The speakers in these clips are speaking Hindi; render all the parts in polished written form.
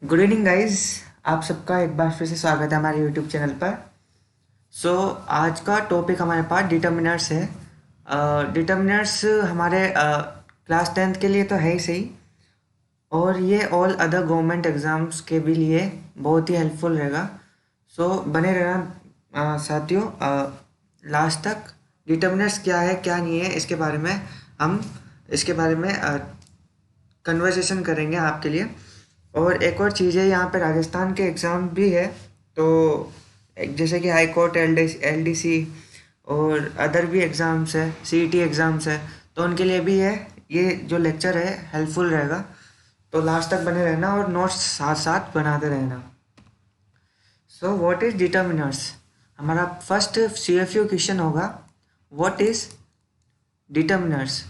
Good evening guys. आप सबका एक बार फिर से स्वागत है हमारे यूट्यूब चैनल पर। आज का टॉपिक हमारे पास डिटर्मिनर्स है। डिटर्मिनर्स हमारे क्लास 10th के लिए तो है ही सही, और ये ऑल अदर गवर्नमेंट एग्ज़ाम्स के भी लिए बहुत ही हेल्पफुल रहेगा। बने रहना साथियों लास्ट तक। डिटर्मिनर्स क्या है क्या नहीं है हम इसके बारे में कन्वर्सेशन करेंगे आपके लिए। और एक और चीज़ है, यहाँ पे राजस्थान के एग्ज़ाम भी है, तो जैसे कि हाई कोर्ट, एलडीसी और अदर भी एग्ज़ाम्स है, सीईटी एग्ज़ाम्स है, तो उनके लिए भी है। ये जो लेक्चर है हेल्पफुल रहेगा, तो लास्ट तक बने रहना और नोट्स साथ साथ बनाते रहना। What is determiners? हमारा फर्स्ट सीएफयू क्वेश्चन होगा, what is determiners?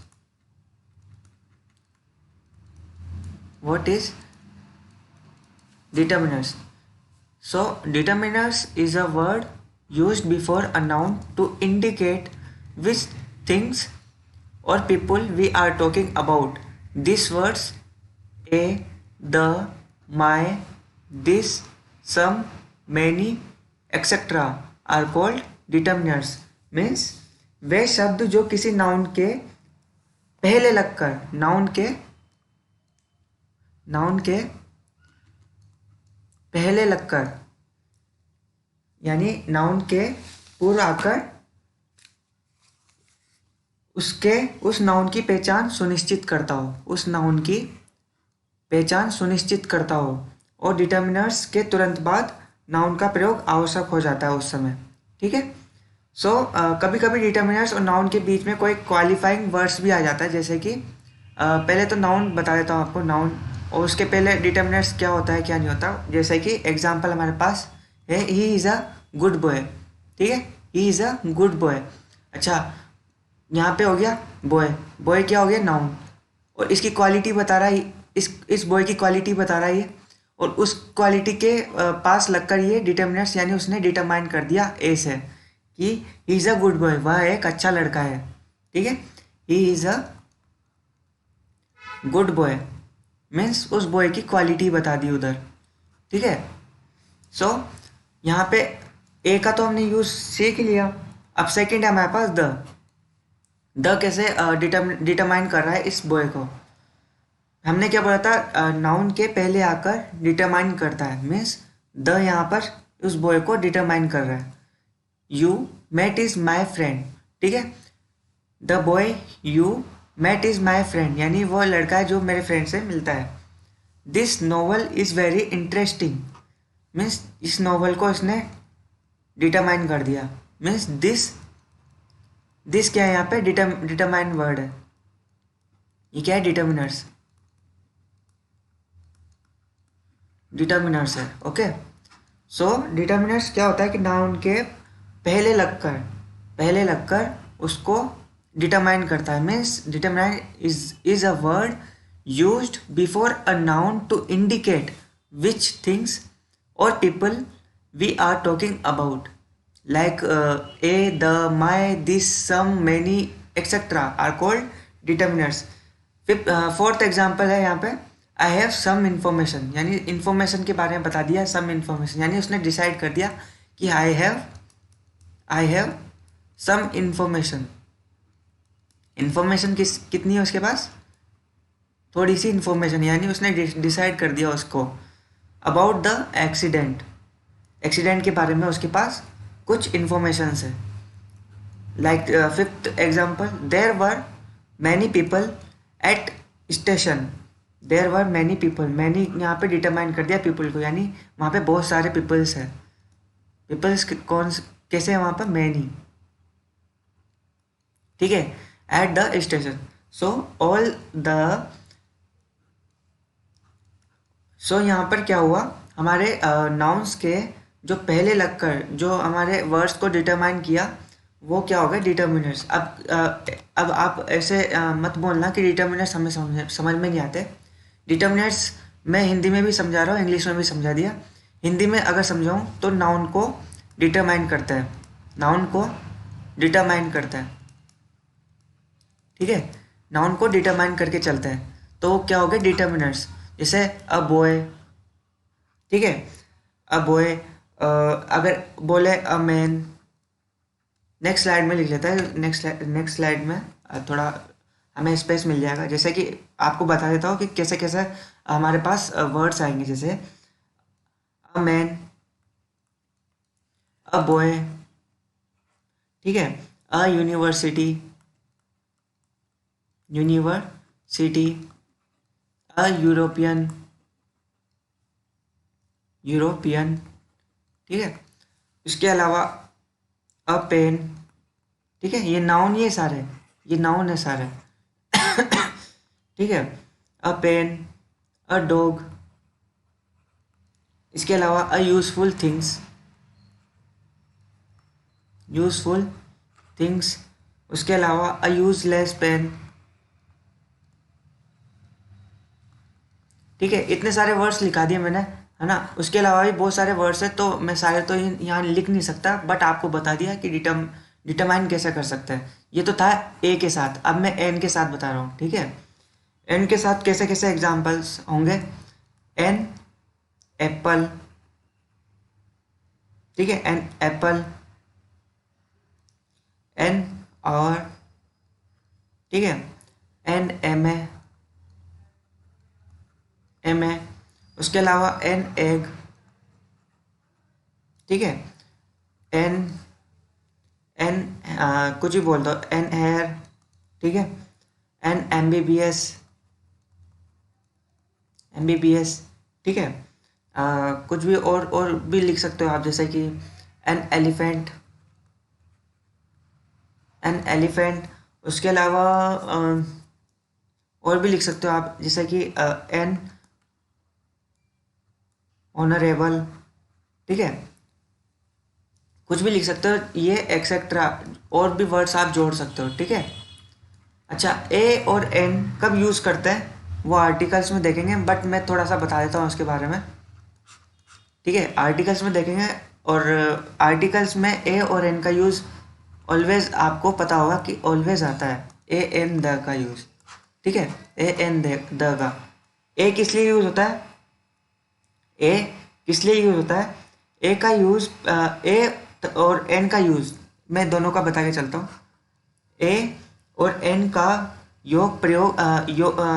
What is determiners? Determiners is a word used before a noun to indicate which things or people we are talking about. These words a, the, my, this, some, many, etc. are called determiners. Means वे शब्द जो किसी नाउन के पहले लगकर नाउन के पहले लगकर यानी नाउन के पूर्व आकर उस नाउन की पहचान सुनिश्चित करता हो, और डिटर्मिनर्स के तुरंत बाद नाउन का प्रयोग आवश्यक हो जाता है उस समय। ठीक है। कभी कभी डिटर्मिनर्स और नाउन के बीच में कोई क्वालिफाइंग वर्ड्स भी आ जाता है, जैसे कि पहले तो नाउन बता देता हूँ आपको, नाउन और उसके पहले डिटर्मिनर्स क्या होता है क्या नहीं होता। जैसे कि एग्जांपल हमारे पास है, he is a good boy. ठीक है, he is a good boy. अच्छा, यहाँ पे हो गया बॉय, बॉय क्या हो गया नाउन, और इसकी क्वालिटी बता रहा है, इस बॉय की क्वालिटी बता रहा है ये, और उस क्वालिटी के पास लगकर ये डिटर्मिनर्स यानी उसने डिटरमाइन कर दिया ए से कि he is a good boy, वह एक अच्छा लड़का है। ठीक है, he is a good boy means उस बॉय की क्वालिटी बता दी उधर। ठीक है। यहाँ पे ए का तो हमने यूज सीख लिया। अब सेकंड है हमारे पास द कैसे डिटरमाइन कर रहा है इस बॉय को। हमने क्या बोला था, नाउन के पहले आकर डिटरमाइन करता है, मीन्स द यहाँ पर उस बॉय को डिटरमाइन कर रहा है। You met is my friend. ठीक है, the boy you met is my friend यानी वो लड़का है जो मेरे फ्रेंड से मिलता है। This novel is very interesting means इस नॉवल को इसने डिटरमाइन कर दिया। मीन्स दिस क्या है यहाँ पे, डिटरमाइन वर्ड है। ये क्या है, डिटर्मिनर्स है। ओके। डिटर्मिनर्स क्या होता है कि नाउन के पहले लगकर उसको डिटरमाइन करता है। Means determine is a word used before a noun to indicate which things or people we are talking about, like a, the, my, this, some, many etcetera are called determiners. Fourth example है यहाँ पे, आई हैव सम इन्फॉर्मेशन यानी इन्फॉर्मेशन के बारे में बता दिया। सम इन्फॉर्मेशन यानी उसने डिसाइड कर दिया कि I have some information. Information कितनी है उसके पास, थोड़ी सी इन्फॉर्मेशन, यानी उसने डिसाइड कर दिया उसको अबाउट द एक्सीडेंट के बारे में उसके पास कुछ इन्फॉर्मेशन है। Like fifth example, there were many people at station. There were many people, many यहाँ पे डिटरमाइन कर दिया पीपल को, यानी वहाँ पे बहुत सारे पीपल्स हैं। पीपल्स कौन कैसे है वहाँ पर, मैनी। ठीक है, एट द स्टेशन। यहाँ पर क्या हुआ, हमारे नाउन्स के जो पहले लगकर जो हमारे वर्ड्स को डिटरमाइन किया वो क्या हो गया, डिटर्मिनर्स। अब आप ऐसे मत बोलना कि डिटर्मिनर्स हमें समझ में नहीं आते। डिटर्मिनर्स मैं हिंदी में भी समझा रहा हूँ, इंग्लिश में भी समझा दिया। हिंदी में अगर समझाऊँ तो नाउन को डिटरमाइन करता है, ठीक है, नाउन को डिटरमाइन करके चलता है। तो क्या हो गया, डिटर्मिनर्स। जैसे अ बॉय, ठीक है। अ बॉय, अगर बोले अ मैन, नेक्स्ट स्लाइड में लिख लेता है, नेक्स्ट स्लाइड में थोड़ा हमें स्पेस मिल जाएगा। जैसे कि आपको बता देता हूँ कि कैसे कैसे हमारे पास वर्ड्स आएंगे। जैसे अ मैन, अ बॉय, ठीक है, a university, university, a European, European, ठीक है। इसके अलावा अ पेन, ठीक है, ये नाउन, ये नाउन है सारे, ठीक है। अ पेन, अ डॉग, इसके अलावा a useful things, useful things, उसके अलावा अ यूजलेस पेन, ठीक है। इतने सारे वर्ड्स लिखा दिए मैंने, है ना। उसके अलावा भी बहुत सारे वर्ड्स हैं, तो मैं सारे तो यहाँ लिख नहीं सकता, बट आपको बता दिया कि डिटरमाइन कैसे कर सकते हैं। ये तो था ए के साथ, अब मैं एन के साथ बता रहा हूँ, ठीक है। एन के साथ कैसे कैसे एग्जाम्पल्स होंगे। एन एप्पल, ठीक है, एन एप्पल, एन और, ठीक है, an M A, M A, उसके अलावा एन एग, ठीक है, एन एन कुछ भी बोल दो, एन हेयर, ठीक है, an M B B S, M B B S, ठीक है। कुछ भी और भी लिख सकते हो आप, जैसे कि एन एलिफेंट, एन एलिफेंट, उसके अलावा और भी लिख सकते हो आप, जैसे कि एन ऑनरेबल, ठीक है। कुछ भी लिख सकते हो, ये एक्सेट्रा, और भी वर्ड्स आप जोड़ सकते हो, ठीक है। अच्छा, ए और एन कब यूज़ करते हैं वो आर्टिकल्स में देखेंगे, बट मैं थोड़ा सा बता देता हूँ उसके बारे में, ठीक है। आर्टिकल्स में देखेंगे, और आर्टिकल्स में ए और एन का यूज़ ऑलवेज, आपको पता होगा कि ऑलवेज आता है ए एन द का यूज़, ठीक है। ए एन द का, ए किस लिए यूज़ होता है, ए किस लिए यूज़ होता है, ए का यूज़, ए और एन का यूज़ मैं दोनों का बता के चलता हूँ। ए और एन का योग प्रयोग,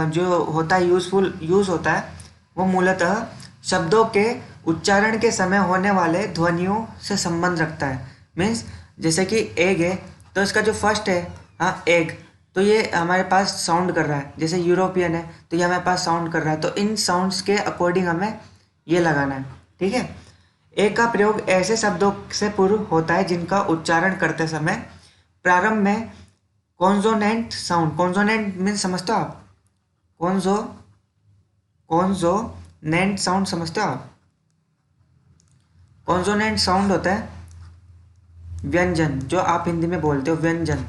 जो होता है यूजफुल यूज़ होता है, वो मूलतः शब्दों के उच्चारण के समय होने वाले ध्वनियों से संबंध रखता है। मीन्स जैसे कि एग है, तो इसका जो फर्स्ट है, हाँ एग, तो ये हमारे पास साउंड कर रहा है। जैसे यूरोपियन है, तो ये हमारे पास साउंड कर रहा है, तो इन साउंड्स के अकॉर्डिंग हमें ये लगाना है, ठीक है। ए का प्रयोग ऐसे शब्दों से पूर्व होता है जिनका उच्चारण करते समय प्रारंभ में कॉन्सोनेंट साउंड, कॉन्सोनेंट मीन्स समझते हो आप, कॉन्सो कॉन्सोनेंट साउंड समझते हो आप। कॉन्सोनेंट साउंड होता है व्यंजन, जो आप हिंदी में बोलते हो व्यंजन,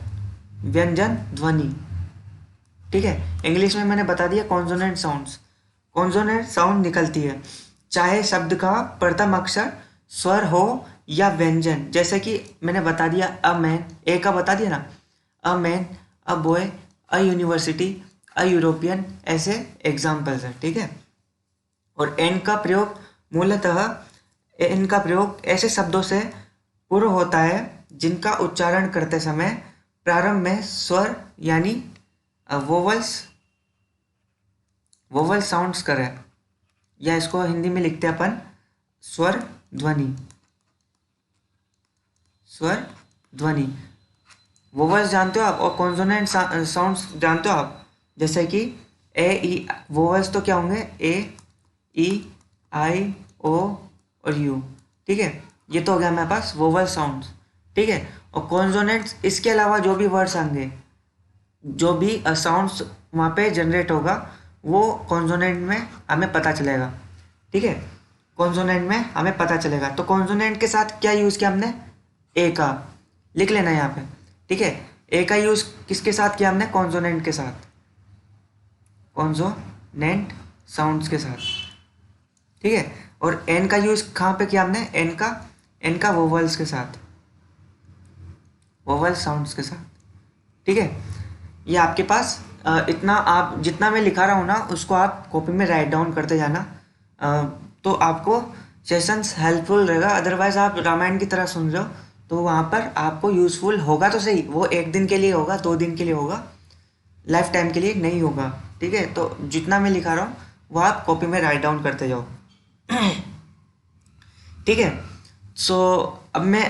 व्यंजन ध्वनि, ठीक है। इंग्लिश में मैंने बता दिया कॉन्सोनेंट साउंड्स, कॉन्सोनेंट साउंड निकलती है चाहे शब्द का प्रथम अक्षर स्वर हो या व्यंजन। जैसे कि मैंने बता दिया अ मैन, ए का बता दिया ना, a man, a boy, a university, a European, ऐसे एग्जाम्पल्स हैं, ठीक है। और एन का प्रयोग मूलतः, एन का प्रयोग ऐसे शब्दों से पूर्व होता है जिनका उच्चारण करते समय प्रारंभ में स्वर यानी वोवल्स, वोवल साउंड्स करें, या इसको हिंदी में लिखते हैं अपन स्वर ध्वनि, स्वर ध्वनि। वोवल्स जानते हो आप, और कॉन्सोनेंट साउंड्स जानते हो आप, जैसे कि ए ई, वोवल्स तो क्या होंगे, ए ई आई ओ और यू, ठीक है। ये तो हो गया हमारे पास वोवल साउंड्स, ठीक है। और कॉन्सोनेंट्स, इसके अलावा जो भी वर्ड्स आएंगे, जो भी साउंड्स वहाँ पे जनरेट होगा, वो कॉन्सोनेंट में हमें पता चलेगा, ठीक है। कॉन्सोनेंट में हमें पता चलेगा, तो कॉन्सोनेंट के साथ क्या यूज़ किया हमने, ए का, लिख लेना यहाँ पे, ठीक है। ए का यूज़ किसके साथ किया हमने, कॉन्सोनेंट के साथ, कॉन्सोनेंट साउंड्स के साथ, ठीक है। और एन का यूज़ कहाँ पे किया हमने, एन का वोवल्स के साथ, वोवल साउंड्स के साथ, ठीक है। ये आपके पास इतना, आप जितना मैं लिखा रहा हूँ ना, उसको आप कॉपी में राइट डाउन करते जाना। तो आपको सेशंस हेल्पफुल रहेगा। अदरवाइज आप रामायण की तरह सुन रहे हो तो वहाँ पर आपको यूज़फुल होगा तो सही, वो एक दिन के लिए होगा, 2 दिन के लिए होगा, लाइफ टाइम के लिए नहीं होगा। ठीक है, तो जितना मैं लिखा रहा हूँ वो आप कॉपी में राइट डाउन करते जाओ। ठीक है, सो अब मैं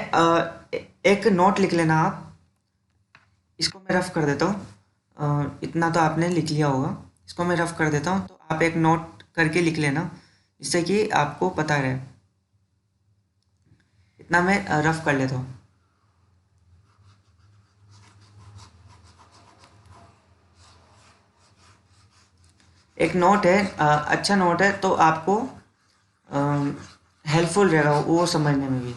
एक नोट लिख लेना आप। इसको मैं रफ कर देता हूँ। इतना तो आपने लिख लिया होगा, इसको मैं रफ कर देता हूँ, तो आप एक नोट करके लिख लेना जिससे कि आपको पता रहे। इतना मैं रफ कर लेता हूँ। एक नोट है, अच्छा नोट है, तो आपको हेल्पफुल रहेगा वो समझने में भी।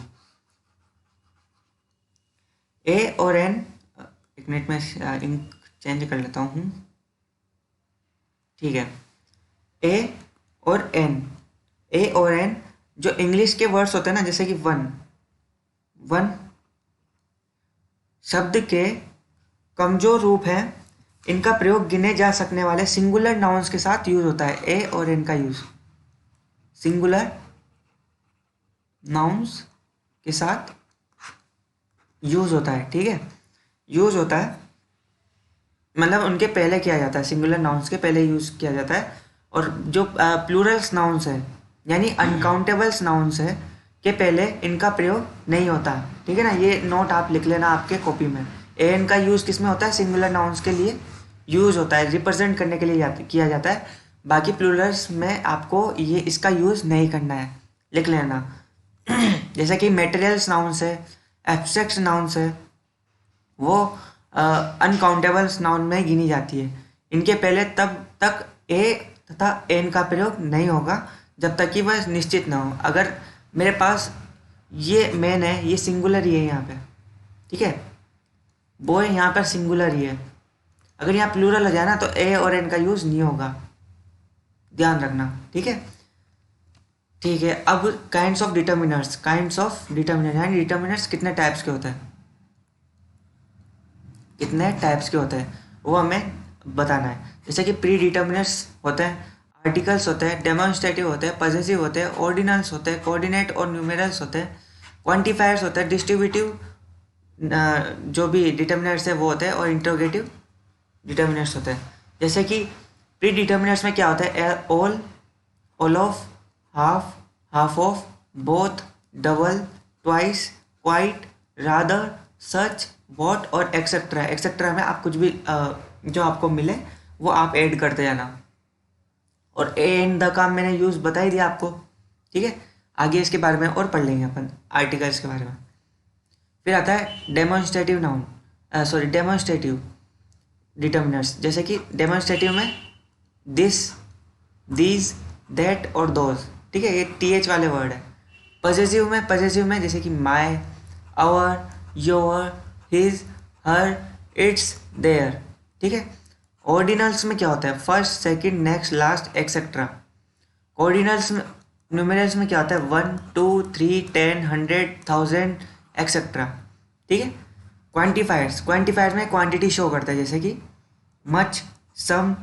ए और एन, एक मिनट में इंक चेंज कर लेता हूँ। ठीक है, ए और एन, ए और एन जो इंग्लिश के वर्ड्स होते हैं ना, जैसे कि वन, वन शब्द के कमजोर रूप हैं। इनका प्रयोग गिने जा सकने वाले सिंगुलर नाउन्स के साथ यूज होता है। ए और एन का यूज सिंगुलर नाउन्स के साथ यूज होता है। ठीक है, यूज होता है मतलब उनके पहले किया जाता है, सिंगुलर नाउन्स के पहले यूज किया जाता है। और जो प्लूरल्स नाउन्स है यानी अनकाउंटेबल्स नाउन्स है के पहले इनका प्रयोग नहीं होता। ठीक है ना, ये नोट आप लिख लेना आपके कॉपी में। एन का यूज किस में होता है? सिंगुलर नाउन्स के लिए यूज होता है, रिप्रेजेंट करने के लिए किया जाता है। बाकी प्लूरल्स में आपको ये इसका यूज नहीं करना है, लिख लेना। जैसे कि मेटेरियल्स नाउन्स है, एब्स्ट्रैक्ट नाउन्स है, वो अनकाउंटेबल्स नाउन में गिनी जाती है। इनके पहले तब तक ए तथा एन का प्रयोग नहीं होगा जब तक कि वह निश्चित ना हो। अगर मेरे पास ये मैन है, ये सिंगुलर ही है यहाँ पे, ठीक है, बॉय यहाँ पर सिंगुलर ही है। अगर यहाँ प्लूरल हो जाए ना तो ए और एन का यूज़ नहीं होगा, ध्यान रखना। ठीक है, ठीक है। अब kinds of determiners, kinds of determiner यानी डिटर्मिनर्स कितने टाइप्स के होते हैं, कितने टाइप्स के होते हैं वो हमें बताना है। जैसे कि प्री डिटर्मिनर्स होते हैं, आर्टिकल्स होते हैं, डेमोन्स्ट्रेटिव होते हैं, पॉजेसिव होते हैं, ऑर्डिनल्स होते हैं, कोऑर्डिनेट और न्यूमेरल्स होते हैं, क्वांटिफायर्स होते हैं, डिस्ट्रीब्यूटिव जो भी डिटर्मिनर्स है वो होते हैं, और इंट्रोगेटिव डिटर्मिनर्स होते हैं। जैसे कि प्री डिटर्मिनर्स में क्या होता है? All, all of, half, half of, both, double, twice, quite, rather, such, what और एक्सेट्रा। एक्सेट्रा में आप कुछ भी जो आपको मिले वो आप ऐड करते जाना। और ए एंड द का मैंने यूज़ बता ही दिया आपको। ठीक है, आगे इसके बारे में और पढ़ लेंगे अपन, आर्टिकल्स के बारे में। फिर आता है demonstrative noun, sorry demonstrative determiners. जैसे कि डेमोन्स्ट्रेटिव में दिस, दीज, दैट और दोज। ठीक है, ये टीएच वाले वर्ड है। पॉजेसिव में, पॉजेसिव में जैसे कि my, our, your, his, her, its, their. ठीक है, ऑर्डिनल्स में क्या होता है? First, second, next, last, etcetera. Ordinals में, न्यूमेरल्स में क्या होता है? 1, 2, 3, 10, 100, 1000 एक्सेट्रा। ठीक है, क्वांटिफायर्स, क्वांटिफायर्स में क्वांटिटी शो करता है, जैसे कि much, some,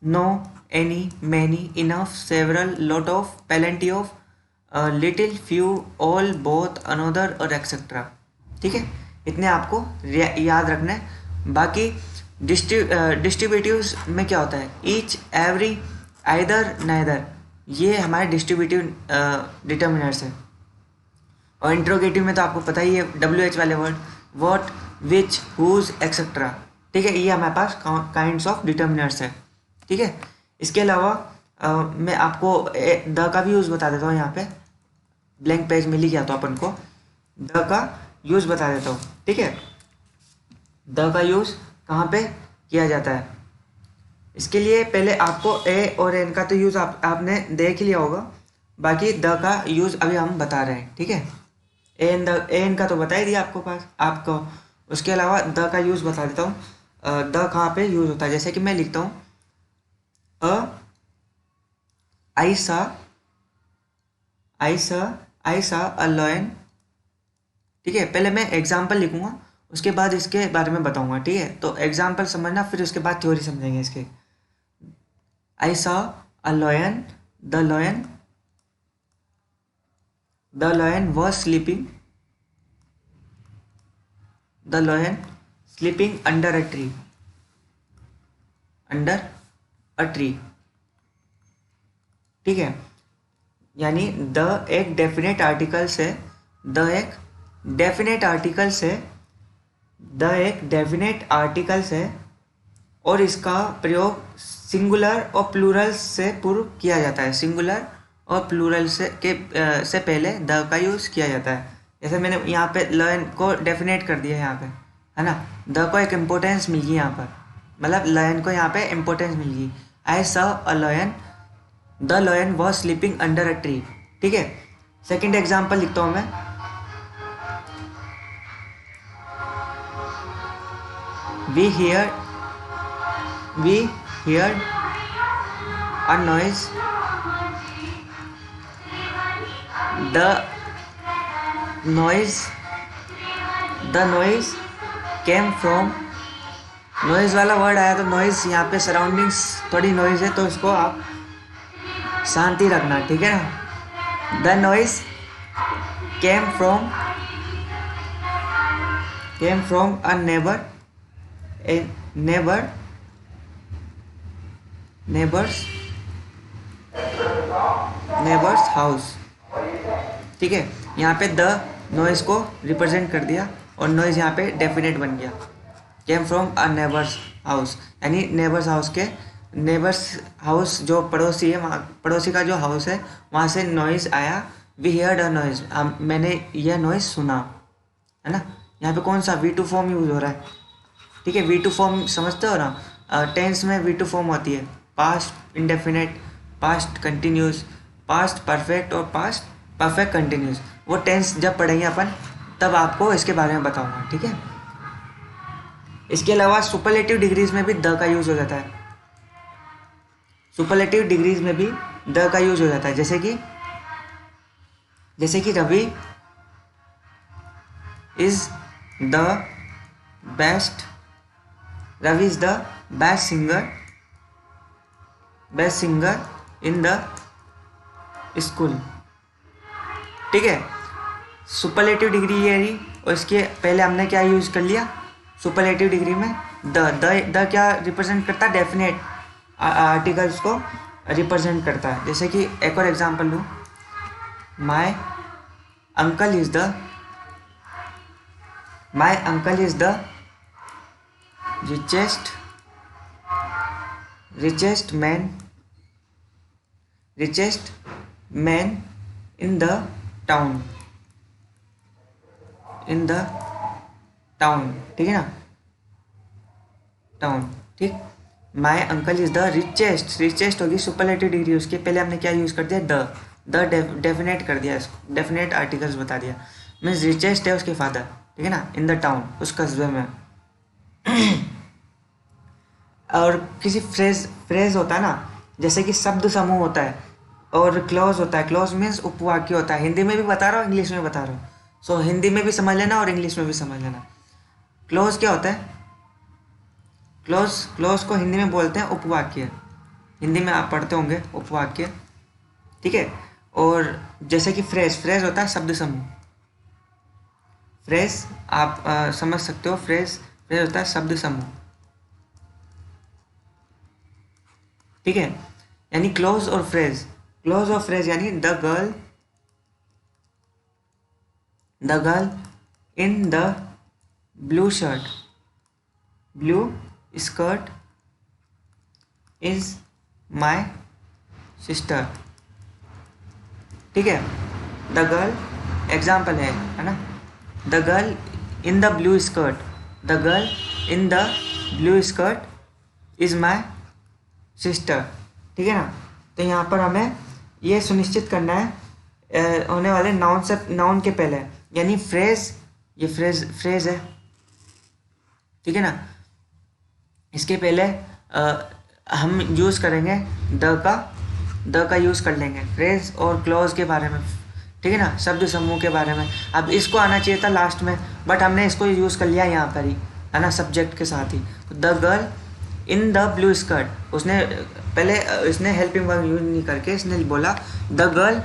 no, any, many, enough, several, lot of, plenty of, little, few, all, both, another और एक्सेट्रा। ठीक है, इतने आपको याद रखना है। बाकी डिस्ट्रीब्यूटिव्स में क्या होता है? ईच, एवरी, आइदर, नाइदर, ये हमारे डिस्ट्रीब्यूटिव डिटर्मिनर्स है। और इंट्रोगेटिव में तो आपको पता ही है, WH वाले word, what, which, whose, etcetera. ठीक है, ये हमारे पास काइंड्स ऑफ डिटर्मिनर्स है। ठीक है, इसके अलावा मैं आपको द का भी यूज़ बता देता हूँ। यहाँ पे ब्लैंक पेज मिल ही गया तो अपन को द का यूज़ बता देता हूँ। ठीक है, द का यूज़ कहाँ पे किया जाता है? इसके लिए पहले आपको ए और एन का तो यूज़ आपने देख लिया होगा, बाकी द का यूज़ अभी हम बता रहे हैं। ठीक है, ए एन का तो बता ही दिया आपको पास आपको। उसके अलावा द का यूज़ बता देता हूँ। द कहाँ पे यूज़ होता है? जैसे कि मैं लिखता हूँ आई सा अ लॉयन। ठीक है, पहले मैं एग्जाम्पल लिखूंगा, उसके बाद इसके बारे में बताऊंगा। ठीक है, तो एग्जाम्पल समझना, फिर उसके बाद थ्योरी समझेंगे इसके। आई सा a lion, the lion the lion was sleeping, the lion sleeping under a tree, under a tree. ठीक है, यानी द एक डेफिनेट आर्टिकल से, द एक डेफिनेट आर्टिकल से, द एक डेफिनेट आर्टिकल से, और इसका प्रयोग सिंगुलर और प्लूरल से पूर्व किया जाता है। सिंगुलर और प्लूरल से पहले द का यूज़ किया जाता है। जैसे मैंने यहाँ पे लॉयन को डेफिनेट कर दिया है यहाँ पे, है ना, द को एक इम्पोर्टेंस मिल गई यहाँ पर, मतलब लॉयन को यहाँ पे इम्पोर्टेंस मिल गई। I saw a lion, the lion was sleeping under a tree. ठीक है, सेकेंड एग्जाम्पल लिखता हूँ मैं। We heard a noise. The noise came from, noise वाला वर्ड आया तो नॉइज़ यहाँ पे सराउंडिंग्स थोड़ी नॉइज़ है तो इसको आप शांति रखना, ठीक है ना। The noise came from a neighbours house. ठीक है, यहाँ पे द नॉइज़ को रिप्रेजेंट कर दिया और नॉइज़ यहाँ पे डेफिनेट बन गया। Came from a neighbours house, यानी नेबर्स हाउस जो पड़ोसी है, वहाँ पड़ोसी का जो हाउस है वहाँ से नॉइज़ आया। वी हियर्ड अ नॉइज़, मैंने यह नॉइज़ सुना, है ना। यहाँ पे कौन सा V2 फॉर्म यूज़ हो रहा है, ठीक है। V2 फॉर्म समझते हो ना, टेंस में V2 फॉर्म होती है, past indefinite, past continuous, past perfect और पास्ट परफेक्ट कंटिन्यूस। वो टेंस जब पढ़ेंगे अपन तब आपको इसके बारे में बताऊंगा, ठीक है। इसके अलावा सुपरलेटिव डिग्रीज में भी द का यूज़ हो जाता है, सुपरलेटिव डिग्रीज में भी द का यूज़ हो जाता है। जैसे कि Ravi is the best singer in the school. ठीक है, सुपरलेटिव डिग्री ये रही, और इसके पहले हमने क्या यूज़ कर लिया सुपरलेटिव डिग्री में, द क्या रिप्रेजेंट करता है, डेफिनेट आर्टिकल्स को रिप्रेजेंट करता है। जैसे कि एक और एग्जांपल लूँ, my uncle is the richest man in the town, ठीक है ना, टाउन। ठीक, my uncle is the richest होगी सुपरलेटिव डिग्री, उसके पहले हमने क्या यूज़ कर दिया, द डेफिनेट कर दिया, इसको डेफिनेट आर्टिकल्स बता दिया। मीन्स रिचेस्ट है उसके फादर, ठीक है ना, इन द टाउन, उस कस्बे में। और किसी फ्रेज होता है ना, जैसे कि शब्द समूह होता है और क्लॉज होता है। क्लॉज मीन्स उपवाक्य होता है। हिंदी में भी बता रहा हूँ, इंग्लिश में बता रहा हूँ, सो हिंदी में भी समझ लेना और इंग्लिश में भी समझ लेना। क्लॉज क्या होता है, क्लॉज को हिंदी में बोलते हैं उपवाक्य, हिंदी में आप पढ़ते होंगे उपवाक्य, ठीक है। और जैसे कि फ्रेज होता है शब्द समूह, फ्रेज आप समझ सकते हो, फ्रेज होता है शब्द समूह, ठीक है। यानी क्लोज और फ्रेज यानी the girl in the blue skirt is my sister, ठीक है। द गर्ल एग्जाम्पल है ना, the girl in the blue skirt is my sister, ठीक है ना। तो यहाँ पर हमें ये सुनिश्चित करना है होने वाले नाउन के पहले, यानी ये फ्रेज है, ठीक है ना। इसके पहले हम यूज़ करेंगे द का यूज़ कर लेंगे फ्रेज और क्लॉज के बारे में, ठीक है ना, शब्द समूह के बारे में। अब इसको आना चाहिए था लास्ट में, बट हमने इसको यूज़ कर लिया यहाँ पर ही, है ना, सब्जेक्ट के साथ ही। तो the girl in the blue skirt, इसने हेल्पिंग वर्ब यूज नहीं करके इसने बोला the girl,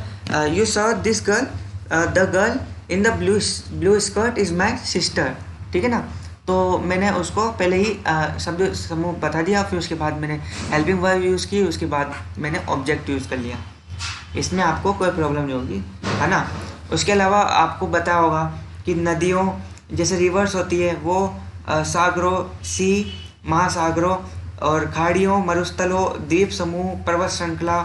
you saw this girl the girl in the blue skirt is my sister, ठीक है ना। तो मैंने उसको पहले ही शब्द समूह बता दिया, फिर उसके बाद मैंने हेल्पिंग वर्ब यूज़ की, उसके बाद मैंने ऑब्जेक्ट यूज़ कर लिया। इसमें आपको कोई प्रॉब्लम नहीं होगी, है ना। उसके अलावा आपको पता होगा कि नदियों जैसे रिवर्स होती है वो सागरों सी, महासागरों, और खाड़ियों, मरुस्थलों, द्वीप समूह, पर्वत श्रृंखला,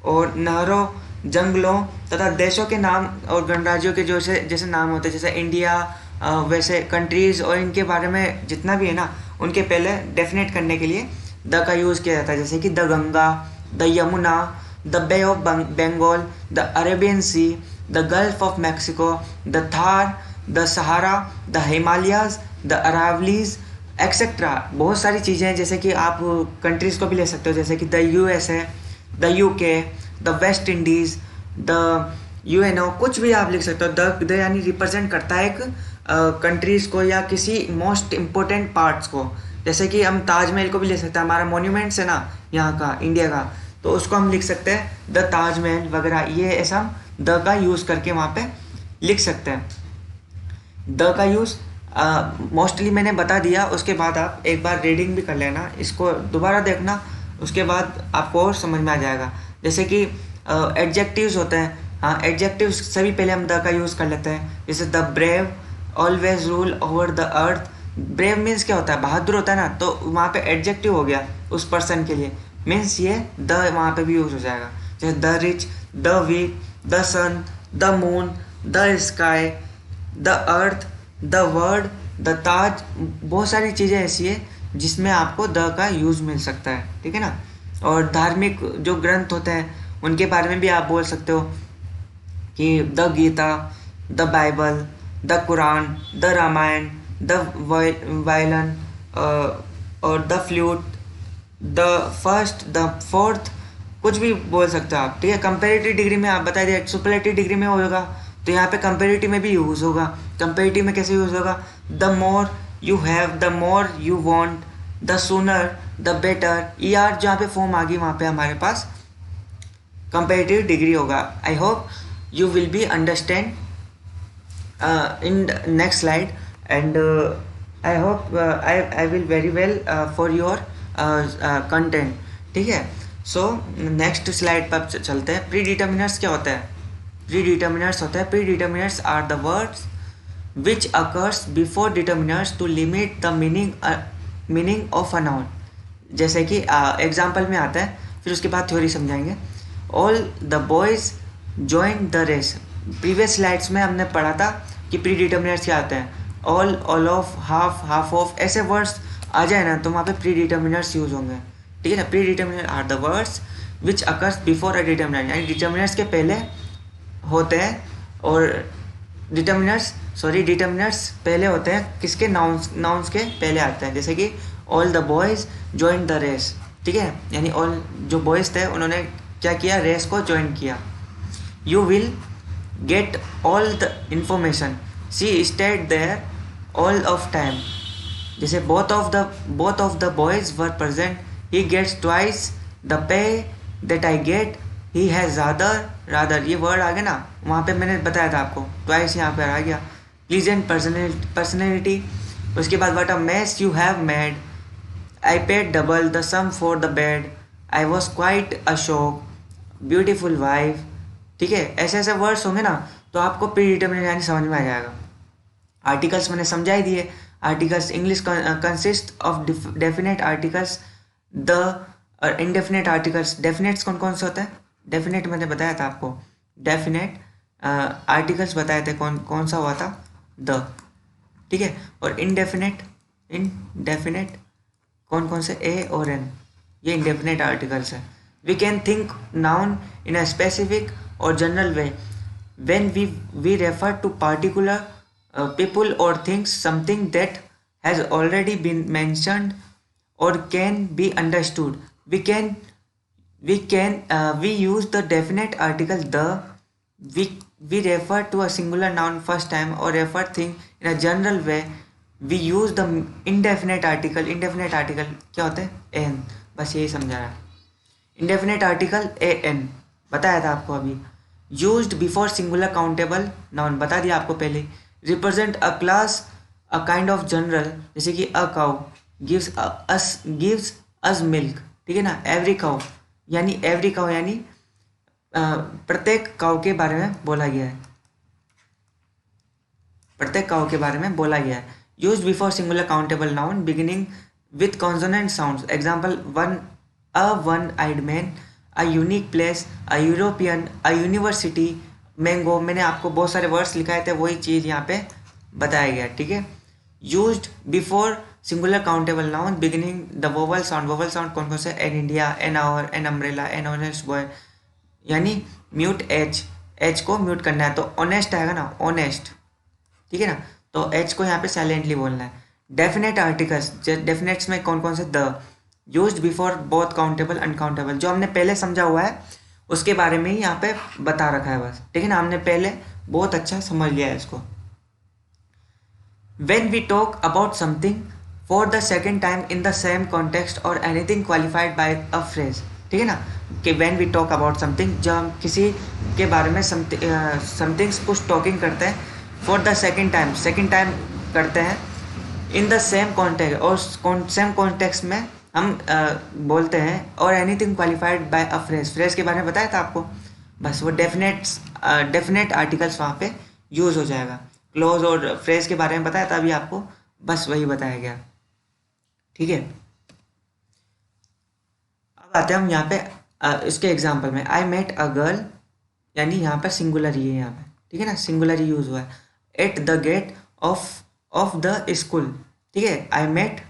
और नहरों, जंगलों तथा देशों के नाम और गणराज्यों के जैसे जैसे नाम होते हैं, जैसे इंडिया, वैसे कंट्रीज़ और इनके बारे में जितना भी है ना, उनके पहले डेफिनेट करने के लिए द का यूज़ किया जाता है। जैसे कि the Ganga, the Yamuna, the Bay of Bengal, the Arabian Sea, the Gulf of Mexico, the Thar, the Sahara, the Himalayas, the Aravallis, etcetera. बहुत सारी चीज़ें हैं, जैसे कि आप कंट्रीज़ को भी ले सकते हो, जैसे कि द यूएस है, the UK, the West Indies, the UNO, कुछ भी आप लिख सकते हो। द यानी रिप्रेजेंट करता है एक कंट्रीज़ को या किसी मोस्ट इम्पोर्टेंट पार्ट्स को। जैसे कि हम ताजमहल को भी ले सकते हैं, हमारा मोन्यूमेंट्स है ना यहाँ का, इंडिया का, तो उसको हम लिख सकते हैं द ताजमहल वगैरह। ये ऐसा हम द का यूज़ करके वहाँ पे लिख सकते हैं। द का यूज़ मोस्टली मैंने बता दिया, उसके बाद आप एक बार रीडिंग भी कर लेना, इसको दोबारा देखना, उसके बाद आपको और समझ में आ जाएगा। जैसे कि एडजेक्टिव्स होते हैं, हाँ एडजेक्टिव्स सभी पहले हम द का यूज़ कर लेते हैं। जैसे the brave always rule over the earth. Brave means क्या होता है, बहादुर होता है ना, तो वहाँ पे एडजेक्टिव हो गया उस पर्सन के लिए, मीन्स ये द वहाँ पे भी यूज़ हो जाएगा। जैसे the rich, the weak, the sun, the moon, the sky, the earth, the word, the Taj. बहुत सारी चीज़ें ऐसी है जिसमें आपको द का यूज़ मिल सकता है, ठीक है ना। और धार्मिक जो ग्रंथ होते हैं उनके बारे में भी आप बोल सकते हो कि the Gita, the Bible, the Quran, the Ramayana, the violin, और the flute, the first, the fourth, कुछ भी बोल सकते हो आप, ठीक है। कंपेरेटिव डिग्री में आप बता दिए, सुपरलेटिव डिग्री में होगा, तो यहाँ पे कंपेरेटिव में भी यूज़ होगा। कंपेरेटिव में कैसे यूज़ होगा, the more you have, the more you want, the sooner, the better. ER जहाँ पे फॉर्म आ गई वहाँ पे हमारे पास कंपेरेटिव डिग्री होगा। आई hope you will be understand in the next slide, and I hope I will very well for your content, ठीक है। सो नेक्स्ट स्लाइड पर चलते हैं। प्री डिटर्मिनर्स क्या होता है? प्री डिटर्मिनर्स होता है, pre determiners are the words which occurs before determiners to limit the meaning of a noun. जैसे कि एग्जाम्पल में आता है, फिर उसके बाद थ्योरी समझाएंगे। All the boys join the race. Previous slides में हमने पढ़ा था कि प्री डिटर्मिनर्स क्या आते हैं, ऑल ऑफ, हाफ ऑफ, ऐसे वर्ड्स आ जाए ना तो वहाँ पे प्री डिटर्मिनर्स यूज होंगे, ठीक है ना। Pre determiner are the words which occurs before a determiner, यानी डिटर्मिनर्स के पहले होते हैं, और डिटर्मिनर्स पहले होते हैं किसके, नाउन्स के पहले आते हैं। जैसे कि all the boys join the race, ठीक है, यानी ऑल जो बॉयज़ थे उन्होंने क्या किया, रेस को ज्वाइन किया। You will get all the information. She stayed there all of time. जैसे both of the boys were present. He gets twice the pay that I get. He has rather ये word आ गया ना, वहाँ पे मैंने बताया था आपको, twice यहाँ पे आ गया। Pleasant personality। उसके बाद what a mess you have made. I paid double the sum for the bed. I was quite a shock. Beautiful wife, ठीक है। ऐसे ऐसे वर्ड्स होंगे ना तो आपको प्री डिटर्मिनर यानी समझ में आ जाएगा। आर्टिकल्स मैंने समझा ही दिए। Articles English consist of definite articles, the और इनडेफिनेट आर्टिकल्स। डेफिनेट्स कौन कौन से होते हैं? डेफिनेट मैंने बताया था आपको, डेफिनेट आर्टिकल्स बताए थे कौन कौन सा हुआ था, द, ठीक है। और इनडेफिनेट कौन कौन से, ए और एन, ये इनडेफिनेट आर्टिकल्स है। We can think noun in a specific or general way when we refer to particular people or things, something that has already been mentioned or can be understood. We use the definite article the. We refer to a singular noun first time or refer thing in a general way. We use the indefinite article क्या होते हैं, an, बस यही समझा रहा है। इंडेफिनेट आर्टिकल an बताया था आपको अभी। Used before singular countable noun, बता दिया आपको पहले। Represent a class, a kind of general, जैसे कि a cow gives us milk, ठीक है ना। एवरी काउ यानी एवरी काउ यानी प्रत्येक काउ के बारे में बोला गया है, प्रत्येक काउ के बारे में बोला गया है। Used before singular countable noun beginning with consonant sounds, example one eyed man, a unique place, a European, a university, mango. मैंने आपको बहुत सारे वर्ड्स लिखाए थे, वही चीज़ यहाँ पे बताया गया, ठीक है। Used before singular countable noun beginning the vowel sound, vowel sound कौन कौन से, an India, an hour, an umbrella, an honest boy, यानी म्यूट एच, एच को म्यूट करना है तो ऑनेस्ट आएगा ना, ऑनेस्ट, ठीक है ना। तो एच को यहाँ पे साइलेंटली बोलना है। डेफिनेट आर्टिकल्स, डेफिनेट्स में कौन कौन से, the, used before both countable uncountable, जो हमने पहले समझा हुआ है उसके बारे में ही यहाँ पे बता रखा है बस, ठीक है ना। हमने पहले बहुत अच्छा समझ लिया है इसको। When we talk about something for the second time in the same context or anything qualified by a phrase, ठीक है ना, कि when we talk about something, जब हम किसी के बारे में something कुछ टॉकिंग करते हैं for the second time करते हैं in the same context, और same context में हम बोलते हैं, और anything qualified by a phrase के बारे में बताया था आपको, बस वो डेफिनेट आर्टिकल्स वहाँ पे यूज़ हो जाएगा। क्लोज और फ्रेज के बारे में बताया था अभी आपको, बस वही बताया गया, ठीक है। अब आते हैं हम यहाँ पे इसके एग्जाम्पल में। आई मेट अ गर्ल, यानी यहाँ पर सिंगुलर ही है यहाँ पे, ठीक है ना, सिंगुलर ही यूज हुआ है। At the gate of the school, ठीक है। I met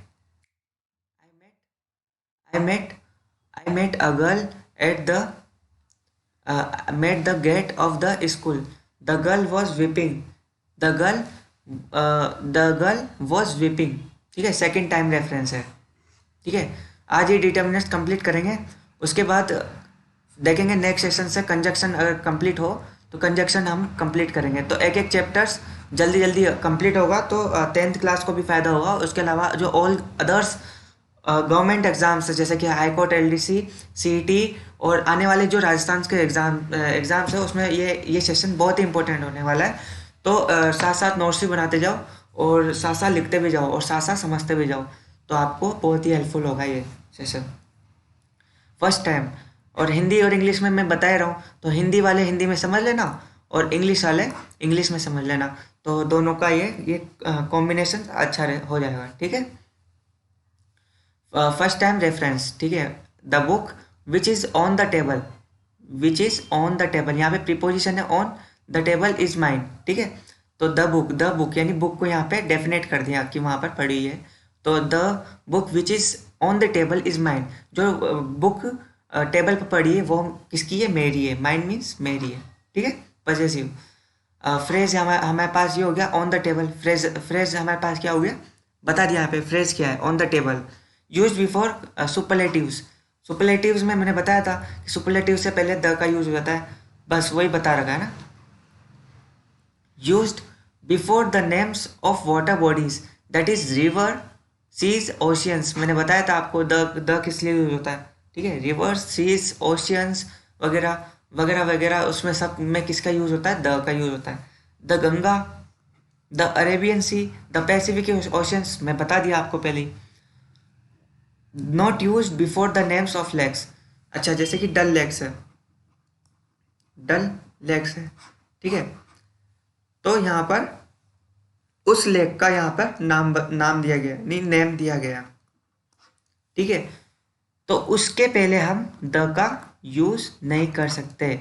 I met I met a girl at the met the gate of the school. The girl was weeping. The girl the girl was weeping, ठीक है, सेकेंड टाइम रेफरेंस है, ठीक है। आज ये डिटर्मिनेंट्स कंप्लीट करेंगे, उसके बाद देखेंगे नेक्स्ट सेशन से कंजक्शन अगर कंप्लीट हो तो कंजक्शन हम कंप्लीट करेंगे। तो एक एक चैप्टर्स जल्दी जल्दी कंप्लीट होगा तो 10th क्लास को भी फ़ायदा होगा। उसके अलावा जो ऑल अदर्स गवर्नमेंट एग्जाम्स जैसे कि हाई कोर्ट, एलडीसी, सीईटी और आने वाले जो राजस्थान के एग्जाम्स है उसमें ये सेशन बहुत ही इंपॉर्टेंट होने वाला है। तो साथ साथ नोट्स भी बनाते जाओ और साथ साथ लिखते भी जाओ और साथ साथ समझते भी जाओ, तो आपको बहुत ही हेल्पफुल होगा ये सेशन फर्स्ट टाइम। और हिंदी और इंग्लिश में मैं बता रहा हूँ, तो हिंदी वाले हिंदी में समझ लेना और इंग्लिश वाले इंग्लिश में समझ लेना, तो दोनों का ये कॉम्बिनेशन अच्छा हो जाएगा, ठीक है। फर्स्ट टाइम रेफरेंस, ठीक है। The book which is on the table, which is on the table, यहाँ पे प्रीपोजिशन है on, the table is mine, ठीक है। तो द बुक यानी बुक को यहाँ पे डेफिनेट कर दिया कि वहाँ पर पड़ी है। तो the book which is on the table is mine, जो बुक टेबल पर पड़ी है वो किसकी है, मेरी है। माइन मीन्स मेरी है, ठीक है, पॉजेसिव। फ्रेज हमारे पास ये हो गया ऑन द टेबल। फ्रेज हमारे पास क्या हो गया, बता दिया यहाँ पे फ्रेज क्या है, on the table. Use before superlatives, superlatives में मैंने बताया था कि सुपरलेटिव से पहले द का यूज हो जाता है, बस वही बता रखा है ना। Used before the names of water bodies, that is river, seas, oceans. मैंने बताया था आपको द किस लिए यूज होता है, ठीक है। रिवर्स, सीज, ओशियंस वगैरह वगैरह वगैरह, उसमें सब में किसका यूज होता है, द का यूज होता है। The Ganga, the Arabian Sea, the Pacific oceans, मैं बता दिया आपको पहले ही। Not use before the names of lakes, अच्छा जैसे कि डल लेक्स है, डल लेक्स है, ठीक है। तो यहाँ पर उस लेक का यहाँ पर नाम दिया गया, नहीं नेम दिया गया, ठीक है। तो उसके पहले हम द का यूज नहीं कर सकते,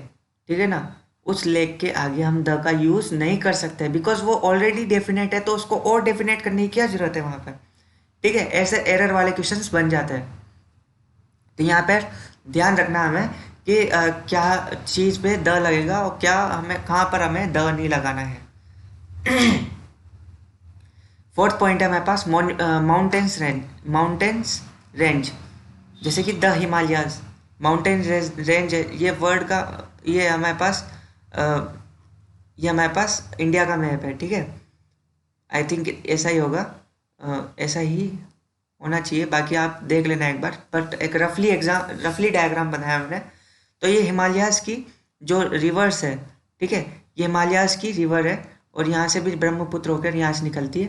ठीक है ना। उस लेक के आगे हम द का यूज नहीं कर सकते बिकॉज वो ऑलरेडी डेफिनेट है, तो उसको और डेफिनेट करने की क्या जरूरत है वहां पर, ठीक है। ऐसे एरर वाले क्वेश्चंस बन जाते हैं। तो यहाँ पर ध्यान रखना हमें कि क्या चीज़ पे द लगेगा और क्या हमें कहाँ पर हमें द नहीं लगाना है। फोर्थ पॉइंट है हमारे पास माउंटेन्स रेंज, जैसे कि द हिमालयाज, माउंटेन रेंज है। ये वर्ड का ये हमारे पास ये हमारे पास इंडिया का मैप है, ठीक है। आई थिंक ऐसा ही होगा, ऐसा ही होना चाहिए, बाकी आप देख लेना एक बार। बट एक रफली डायग्राम बनाया हमने। तो ये हिमालयाज की जो रिवर्स है, ठीक है, ये हिमालयाज की रिवर है और यहाँ से भी ब्रह्मपुत्र होकर यहाँ से निकलती है।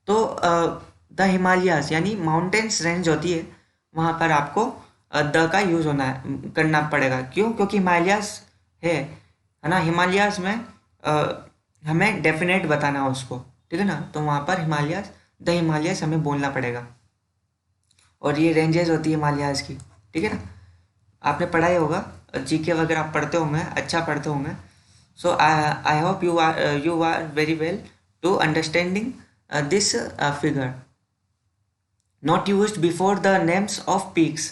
तो द हिमालयाज यानी माउंटेन्स रेंज होती है, वहाँ पर आपको द का यूज़ करना पड़ेगा। क्यों? क्योंकि हिमालयाज है ना, हिमालयाज में हमें डेफिनेट बताना है उसको, ठीक है ना, तो वहाँ पर हिमालयाज, द हिमालयाज हमें बोलना पड़ेगा। और ये रेंजेस होती है हिमालयाज की, ठीक है ना, आपने पढ़ा ही होगा, जीके वगैरह आप पढ़ते होंगे, अच्छा पढ़ते होंगे। So I hope you are very well to understanding this figure. Not used before the names of peaks,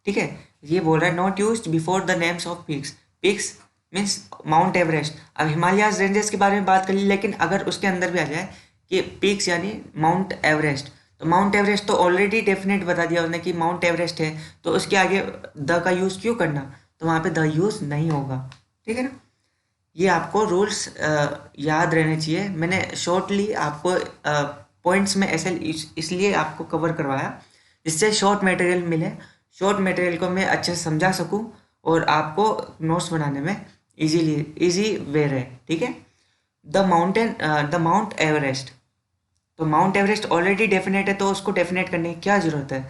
ठीक है, ये बोल रहा है not used before the names of peaks. Peaks means Mount Everest. अब हिमालयाज रेंजेस के बारे में बात कर ली, लेकिन अगर उसके अंदर भी आ जाए कि पीक्स यानी माउंट एवरेस्ट, तो माउंट एवरेस्ट तो ऑलरेडी डेफिनेट बता दिया उसने कि माउंट एवरेस्ट है, तो उसके आगे द का यूज़ क्यों करना, तो वहाँ पे द यूज़ नहीं होगा, ठीक है ना। ये आपको रूल्स याद रहने चाहिए। मैंने शॉर्टली आपको पॉइंट्स में ऐसे इसलिए आपको कवर करवाया जिससे शॉर्ट मटेरियल मिले, शॉर्ट मटेरियल को मैं अच्छे से समझा सकूं और आपको नोट्स बनाने में इजी वे रहे, ठीक है। द माउंट एवरेस्ट, तो माउंट एवरेस्ट ऑलरेडी डेफिनेट है, तो उसको डेफिनेट करने की क्या ज़रूरत है,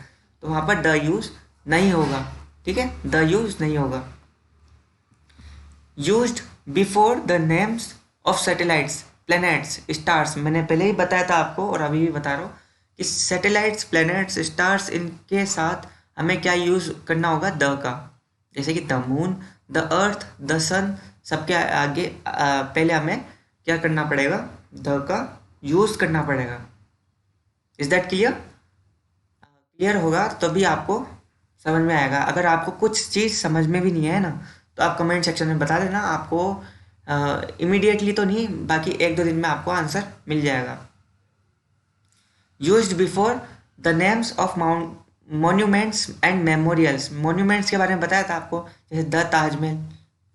तो वहाँ पर द यूज़ नहीं होगा, ठीक है, द यूज़ नहीं होगा। Used before the names of satellites, planets, stars, मैंने पहले ही बताया था आपको और अभी भी बता रहा हूँ कि सैटेलाइट्स, प्लैनेट्स, स्टार्स, इनके साथ हमें क्या यूज़ करना होगा, द का। जैसे कि the moon, the earth, the sun, सबके आगे पहले हमें क्या करना पड़ेगा, द का यूज़ करना पड़ेगा। Is that clear? क्लियर होगा तभी आपको समझ में आएगा। अगर आपको कुछ चीज़ समझ में भी नहीं है ना, तो आप कमेंट सेक्शन में बता देना, आपको इमीडिएटली तो नहीं, बाकी 1-2 दिन में आपको आंसर मिल जाएगा। Used before the names of monuments and memorials, monuments के बारे में बताया था आपको, जैसे द ताजमहल,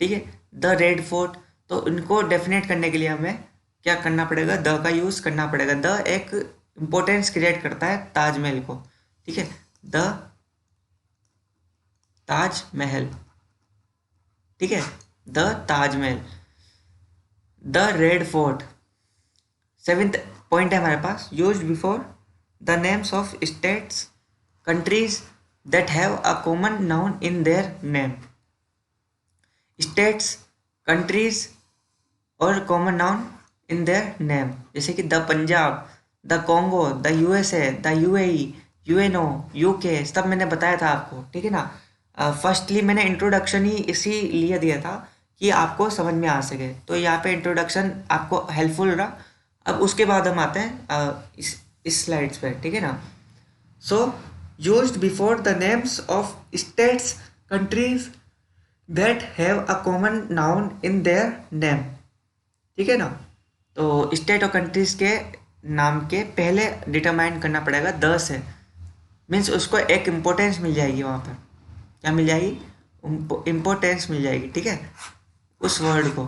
ठीक है, द रेड फोर्ट, तो इनको डेफिनेट करने के लिए हमें क्या करना पड़ेगा, द का यूज़ करना पड़ेगा। द एक इम्पोर्टेंस क्रिएट करता है ताजमहल को, ठीक है, द ताजमहल, ठीक है, the Taj Mahal, the Red Fort. 7th point है हमारे पास, used before the names of states, countries that have a common noun in their name. States, countries और common noun in their name, जैसे कि the Punjab, the Congo, the USA, the UAE, UNO, UK, सब मैंने बताया था आपको, ठीक है ना। फर्स्टली मैंने इंट्रोडक्शन ही इसीलिए दिया था कि आपको समझ में आ सके, तो यहाँ पे इंट्रोडक्शन आपको हेल्पफुल रहा। अब उसके बाद हम आते हैं इस स्लाइड्स पे, ठीक है ना। सो used before the names of states, countries that have a common noun in their name, ठीक है ना। तो स्टेट और कंट्रीज के नाम के पहले डिटरमाइन करना पड़ेगा द से, मीन्स उसको एक इम्पोर्टेंस मिल जाएगी, वहाँ पर क्या मिल जाएगी, इम्पोर्टेंस मिल जाएगी, ठीक है, उस वर्ड को।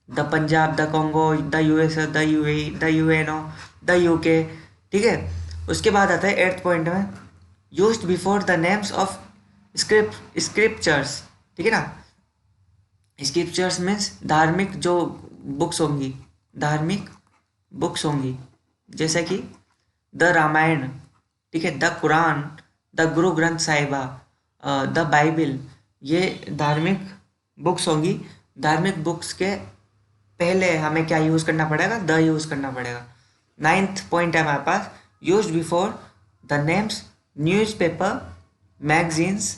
The Punjab, the Congo, the USA, the UAE, the UNO, the UK, ठीक है। उसके बाद आता है 8th पॉइंट में, used before the names of scriptures, ठीक है ना। स्क्रिप्चर्स मीन्स धार्मिक जो बुक्स होंगी, धार्मिक बुक्स होंगी, जैसे कि द रामायण, ठीक है, the Quran, the Guru Granth साहिबा, द बाइबिल, ये धार्मिक बुक्स होंगी। धार्मिक बुक्स के पहले हमें क्या यूज़ करना पड़ेगा, द यूज़ करना पड़ेगा। 9th पॉइंट है हमारे पास, used before the names newspaper, magazines,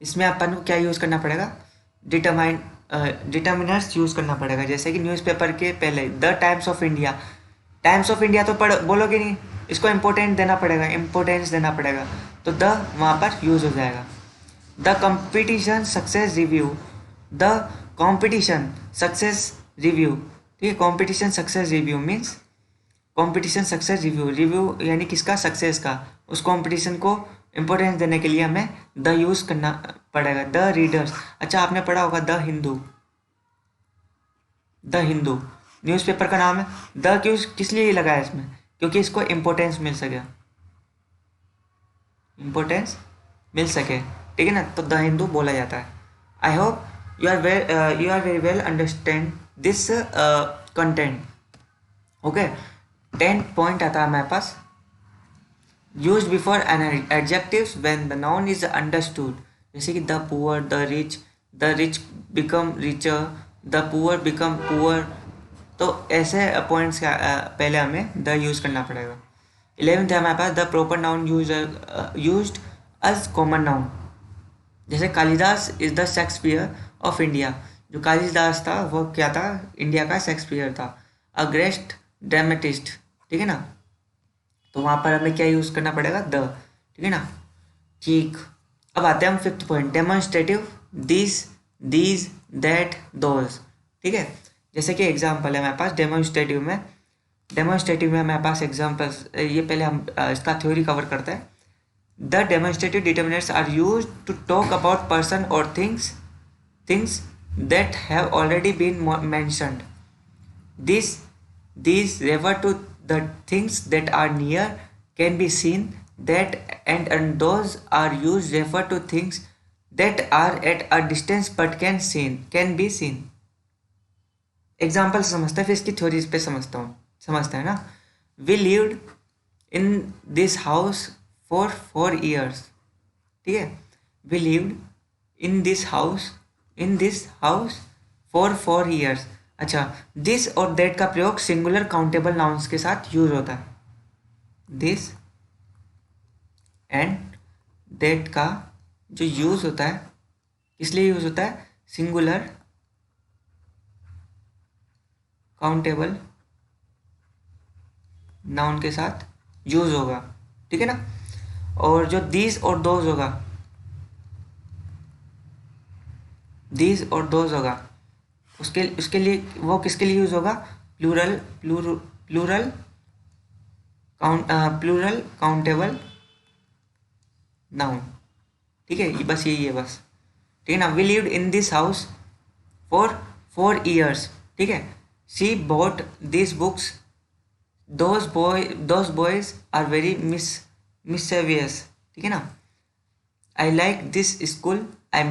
इसमें अपन को क्या यूज़ करना पड़ेगा, डिटर्मिनर्स यूज़ करना पड़ेगा, जैसे कि न्यूज़पेपर के पहले the times of India. Times of India तो पढ़ बोलोगे नहीं, इसको इम्पोर्टेंस देना पड़ेगा, तो द वहाँ पर यूज़ हो जाएगा। The competition success review, the competition success review, ठीक है, competition success review means competition success review यानी किसका, सक्सेस का। उस कंपटीशन को इम्पोर्टेंस देने के लिए हमें द यूज़ करना पड़ेगा। द रीडर्स, अच्छा आपने पढ़ा होगा द हिंदू न्यूज़पेपर का नाम है। द क्यों किस लिए लगा है इसमें, क्योंकि इसको इम्पोर्टेंस मिल सके, ठीक है ना, तो द हिंदू बोला जाता है। I hope you are very well understand this content. Okay, 10 point आता है हमारे पास. Use before an adjectives when the noun is understood. जैसे कि the poor, the rich become richer, the poor become poor. तो ऐसे पॉइंट्स का पहले हमें द यूज़ करना पड़ेगा. 11th है हमारे पास the proper noun used as common noun. जैसे Kalidas is the Shakespeare of India. जो कालिदास था वो क्या था, इंडिया का शेक्सपियर था. अ ग्रेट ड्रामेटिस्ट, ठीक है ना. तो वहाँ पर हमें क्या यूज़ करना पड़ेगा, द, ठीक है ना. ठीक, अब आते हैं हम 5th point, demonstrative. These that those. ठीक है, जैसे कि एग्जाम्पल है हमारे पास डेमोन्स्ट्रेटिव में हमारे पास एग्जाम्पल्स. ये पहले हम इसका थ्योरी कवर करते हैं. The demonstrative determinants are used to talk about person और things that have already been mentioned. These refer to the things that are near, can be seen, that and those are used refer to things that are at a distance but can be seen. Example समझते हैं, फिर इसकी थ्योरीज पे समझते हैं ना. We lived in this house for 4 years. ठीक है, we lived in this house for 4 years. अच्छा, दिस और दैट का प्रयोग सिंगुलर काउंटेबल नाउन्स के साथ यूज होता है. दिस एंड दैट का जो यूज होता है, इसलिए यूज होता है सिंगुलर काउंटेबल नाउन के साथ यूज होगा, ठीक है ना. और जो दीज और दोज होगा, उसके लिए वो किसके लिए यूज होगा, प्लूरल काउंटेबल नाउन. ठीक है, बस यही है बस, ठीक है ना. We lived in this house for 4 years. ठीक है. She bought this books. Those boys are very mischievous. ठीक है ना. I like this school. I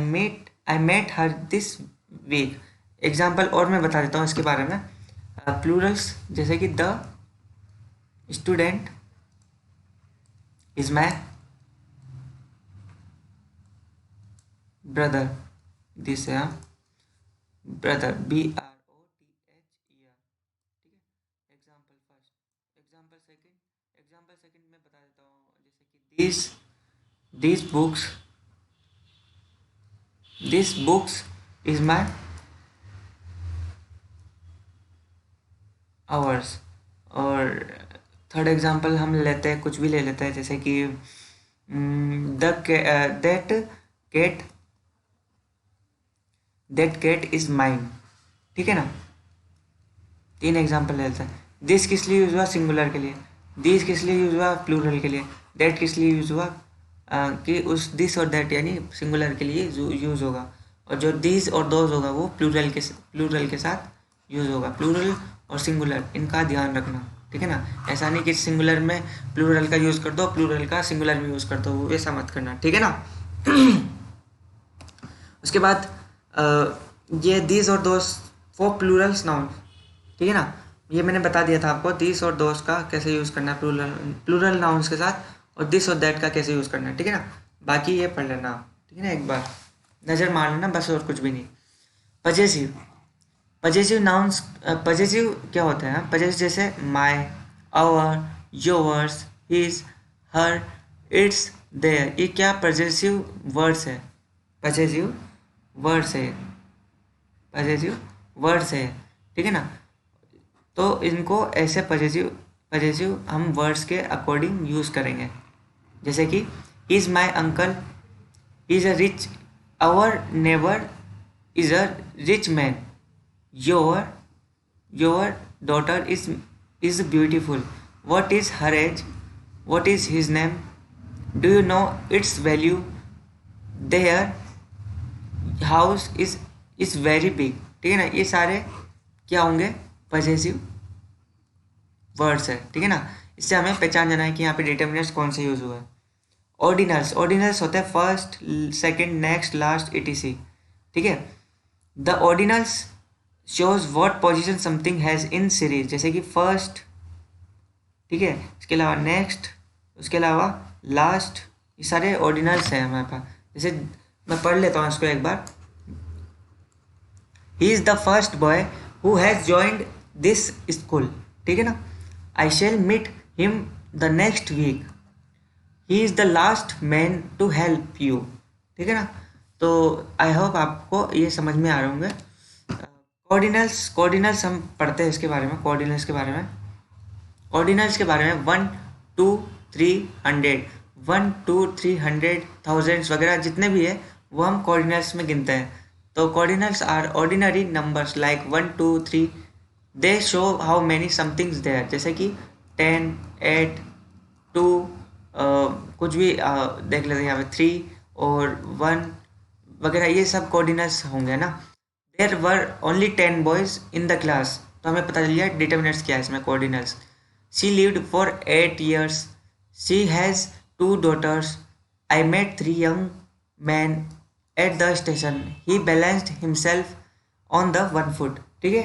met her this week. Example और मैं बता देता हूँ इसके बारे में. प्लूरल्स जैसे कि the student is my brother. This है ब्रदर, BROTHER. ठीक है. Example first. एग्जाम्पल सेकंड में बता देता हूँ. जैसे कि this books is my hours. और थर्ड एग्जाम्पल हम लेते हैं, कुछ भी ले लेते हैं, जैसे कि दैट कैट इज माइन. ठीक है ना. 3 एग्जाम्पल ले लेते हैं. दिस किस लिए यूज हुआ, सिंगुलर के लिए. दिस किस लिए यूज हुआ, प्लूरल के लिए. दैट किस लिए यूज हुआ, कि उस दिस और दैट यानी सिंगुलर के लिए यूज होगा. और जो दिस और दोज होगा वो प्लूरल के साथ यूज होगा. प्लूरल और सिंगुलर, इनका ध्यान रखना, ठीक है ना. ऐसा नहीं कि सिंगुलर में प्लूरल का यूज़ कर दो, प्लूरल का सिंगुलर में यूज़ कर दो, वो ऐसा मत करना, ठीक है ना. उसके बाद ये दिस और दोस फॉर प्लूरल्स नाउन. ठीक है ना. ये मैंने बता दिया था आपको, दिस और दोस का कैसे यूज़ करना है प्लूरल नाउन्स के साथ, और दिस और दैट का कैसे यूज़ करना है, ठीक है ना. बाकी ये पढ़ लेना, ठीक है ना, एक बार नज़र मार लेना बस, और कुछ भी नहीं. Possessive nouns. पजेसिव क्या होता है, पजेसिव जैसे my, our, yours, his, her, its, their. ये क्या पजेसिव वर्ड्स है, पजेसिव वर्ड्स है, ठीक है ना. तो इनको ऐसे पजेसिव हम वर्ड्स के अकॉर्डिंग यूज़ करेंगे. जैसे कि is my uncle, is a rich, our neighbour is a rich man, your daughter is beautiful, what is her age, what is his name, do you know its value, their house is very big. ठीक है ना. ये सारे क्या होंगे, पजेसिव वर्ड्स है, ठीक है ना. इससे हमें पहचान जाना है कि यहाँ पे डिटर्मिनेंट्स कौन से यूज हुआ है. ऑर्डिनल्स होते हैं first, second, next, last, etc. ठीक है. The ordinals shows what position something has in series, जैसे कि फर्स्ट, ठीक है, इसके अलावा नेक्स्ट, उसके अलावा लास्ट, ये सारे ऑर्डिनल्स हैं हमारे पास। जैसे मैं पढ़ लेता हूँ इसको एक बार। He is the first boy who has joined this school, ठीक है ना। I shall meet him the next week. He is the last man to help you, ठीक है ना। तो आई होप आपको ये समझ में आ रहे होंगे। कोऑर्डिनल्स हम पढ़ते हैं इसके बारे में, कोऑर्डिनल्स के बारे में। ऑर्डिनल्स के बारे में 1 2 3 100, 1 2 3 100 थाउजेंड्स वगैरह जितने भी है वो हम कोऑर्डिनल्स में गिनते हैं। तो cardinals are ordinary numbers like 1 2 3, they show how many somethings there, जैसे कि 10 8 2, कुछ भी देख लेते हैं यहाँ पे 3 और 1 वगैरह, ये सब कोऑर्डिनल्स होंगे ना। There were only 10 boys in the class, तो हमें पता चल गया डिटर्मिनेंट्स क्या है इसमें, कोऑर्डिनल्स। She lived for 8 years. She has 2 daughters. I met 3 young men at the station. He balanced himself on the 1 foot. ठीक है।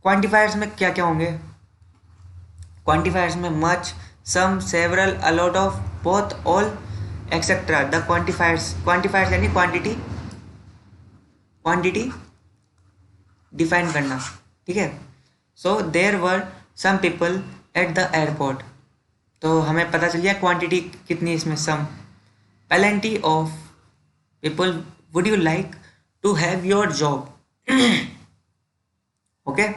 क्वान्टिफायर्स में क्या क्या होंगे? क्वान्टिफायर्स में much, some, several, a lot of, both, all, etcetera. The quantifiers यानी क्वांटिटी डिफाइन करना, ठीक है। So there were some people at the airport, तो हमें पता चल गया क्वांटिटी कितनी है इसमें, some. Plenty of people would you like to have your job, okay.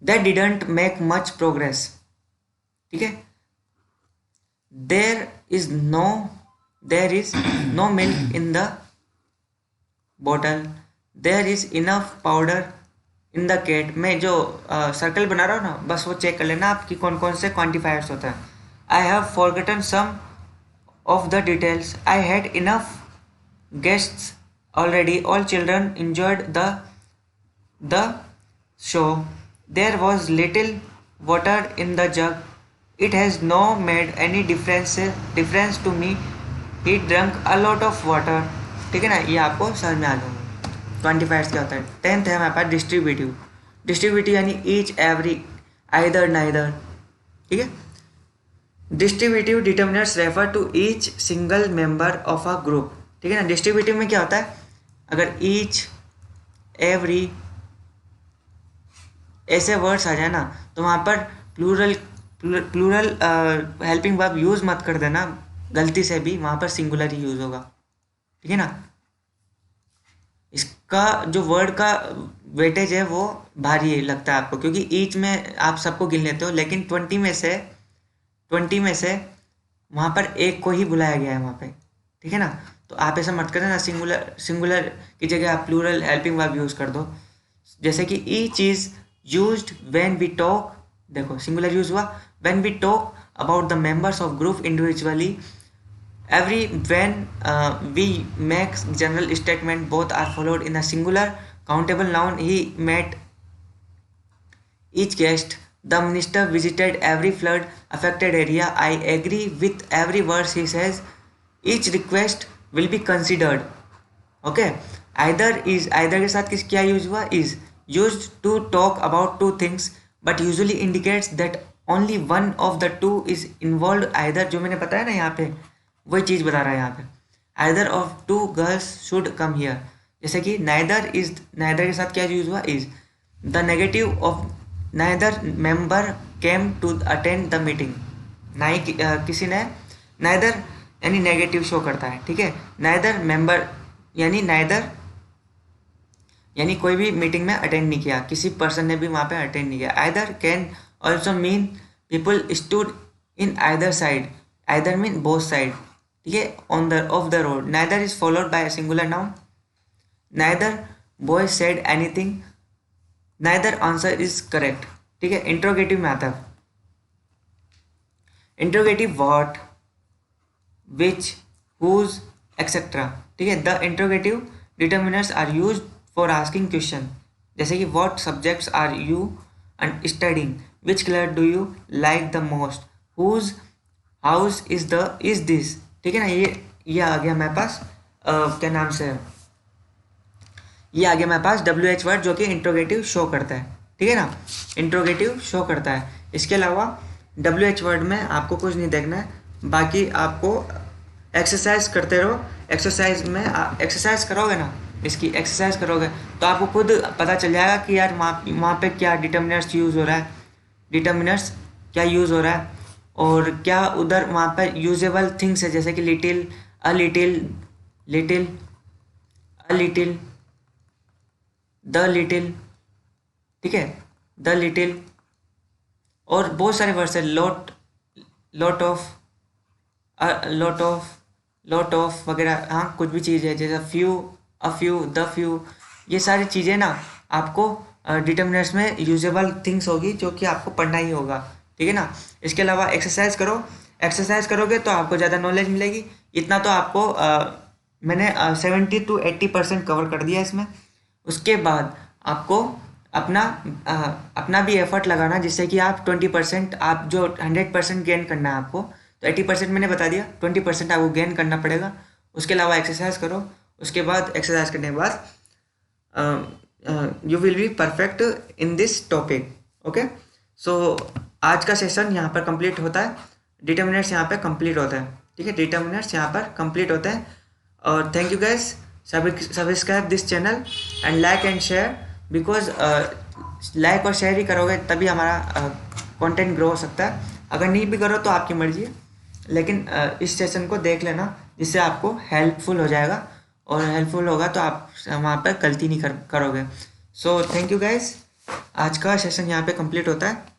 They didn't make much progress, ठीक है। There is no milk in the bottle, there is enough powder in the cat. मैं जो सर्कल बना रहा हूँ ना, बस वो चेक कर लेना आपकी कौन कौन से क्वान्टिफायर्स होता है। I have forgotten some of the details, I had enough guests already, all children enjoyed the show, there was little water in the jug, it has no made any difference to me, he drunk a lot of water, ठीक है ना। ये आपको समझ में आ जाएगा क्वान्टिफायर्स क्या होता है। 10th है हमारे पास डिस्ट्रीब्यूटिव यानी ईच, एवरी, आइदर, नाइदर, ठीक है। Distributive determiners refer to each single member of a group, ठीक है ना। डिस्ट्रीब्यूटिव में क्या होता है, अगर ईच, एवरी ऐसे वर्ड्स आ जाए ना, तो वहाँ पर प्लूरल हेल्पिंग वर्ब यूज़ मत कर देना गलती से भी, वहाँ पर सिंगुलर ही यूज़ होगा, ठीक है ना। इसका जो वर्ड का वेटेज है वो भारी लगता है आपको, क्योंकि ईच में आप सबको गिन लेते हो, लेकिन 20 में से वहाँ पर एक को ही बुलाया गया है वहाँ पे, ठीक है ना। तो आप ऐसा मत करना, सिंगुलर की जगह आप प्लूरल हेल्पिंग वर्ब यूज़ कर दो, जैसे कि each is used when we talk, देखो सिंगुलर यूज हुआ, when we talk about the members of group individually, every when we make general statement, both are followed in a singular countable noun. He met each guest, the minister visited every flood affected area, I agree with every word he says, each request will be considered, okay। either के साथ क्या यूज हुआ, is used to talk about two things but usually indicates that only one of the two is involved, either, जो मैंने बताया ना यहाँ पे वही चीज़ बता रहा है यहाँ पे। Either of two girls should come here, जैसे कि नाइदर के साथ क्या यूज हुआ, is. The negative of neither member came to attend the meeting, ना ही किसी ने, नाइदर यानी नेगेटिव शो करता है, ठीक है। नाइदर मेंबर यानी कोई भी मीटिंग में अटेंड नहीं किया, किसी पर्सन ने भी वहाँ पे अटेंड नहीं किया। Either can also mean people stood in either side, either mean both side, ठीक है, on the of the road. Neither is followed by singular noun, neither boy said anything, neither answer is correct, ठीक है। इंट्रोगेटिव में आता है interrogative what, which, whose, etcetera, ठीक है। The interrogative determiners are used for asking question, जैसे कि what subjects are you studying, which colour do you like the most, whose house is this, ठीक है ना। ये आ गया हमारे पास क्या नाम से, ये आगे मेरे पास WH वर्ड जो कि इंट्रोगेटिव शो करता है, ठीक है ना, इंट्रोगेटिव शो करता है। इसके अलावा WH वर्ड में आपको कुछ नहीं देखना है, बाकी आपको एक्सरसाइज करते रहो। एक्सरसाइज में एक्सरसाइज करोगे ना, इसकी एक्सरसाइज करोगे तो आपको खुद पता चल जाएगा कि यार वहाँ पे क्या डिटर्मिनर्स यूज़ हो रहा है, डिटर्मिनर्स क्या यूज़ हो रहा है, और क्या उधर वहाँ पे यूजेबल थिंग्स है, जैसे कि little, a little, little, a little, the little, ठीक है, द लिटिल, और बहुत सारे वर्ड्स है, lot, lot of, lot of, lot of वगैरह। हाँ, कुछ भी चीज़ है जैसे few, a few, the few, ये सारी चीज़ें ना आपको डिटर्मिनर्स में यूजेबल थिंग्स होगी जो कि आपको पढ़ना ही होगा, ठीक है ना। इसके अलावा एक्सरसाइज करो, एक्सरसाइज करोगे तो आपको ज़्यादा नॉलेज मिलेगी। इतना तो आपको मैंने 70 to 80% कवर कर दिया इसमें। उसके बाद आपको अपना अपना भी एफर्ट लगाना, जिससे कि आप 20%, आप जो 100% गेन करना है आपको, तो 80% मैंने बता दिया, 20% आपको गेन करना पड़ेगा। उसके अलावा एक्सरसाइज करो, उसके बाद एक्सरसाइज करने के बाद you will be perfect in this topic. Okay, so आज का सेशन यहाँ पर कंप्लीट होता है, डिटर्मिनर्स यहाँ पर कंप्लीट होता है, ठीक है, डिटर्मिनर्स यहाँ पर कंप्लीट होते हैं। और thank you guys, subscribe this channel and like and share, because like और शेयर ही करोगे तभी हमारा कंटेंट ग्रो हो सकता है। अगर नहीं भी करो तो आपकी मर्जी है, लेकिन इस सेशन को देख लेना, जिससे आपको हेल्पफुल हो जाएगा, और हेल्पफुल होगा तो आप वहाँ पर गलती नहीं करोगे। सो थैंक यू गाइस, आज का सेशन यहाँ पे कंप्लीट होता है।